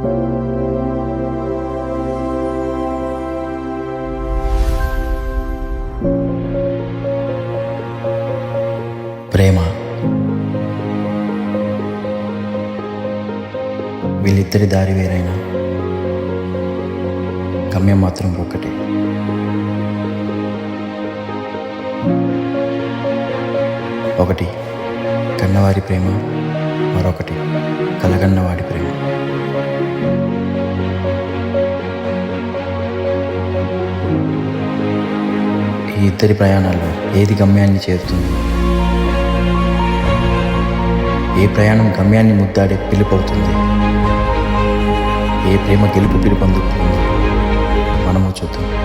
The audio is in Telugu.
ప్రేమ. వీళ్ళిద్దరి దారి వేరైనా గమ్యం మాత్రం ఒక్కటే. ఒకటి కన్నవారి ప్రేమ, మరొకటి కలగన్నవాడి ప్రేమ. ఈ ఇద్దరి ప్రయాణాల్లో ఏది గమ్యాన్ని చేరుతుంది? ఏ ప్రయాణం గమ్యాన్ని ముద్దాడే పిలుపవుతుంది? ఏ ప్రేమ గెలుపు పిలుపు అందుకుంటుంది? మనము చూద్దాం.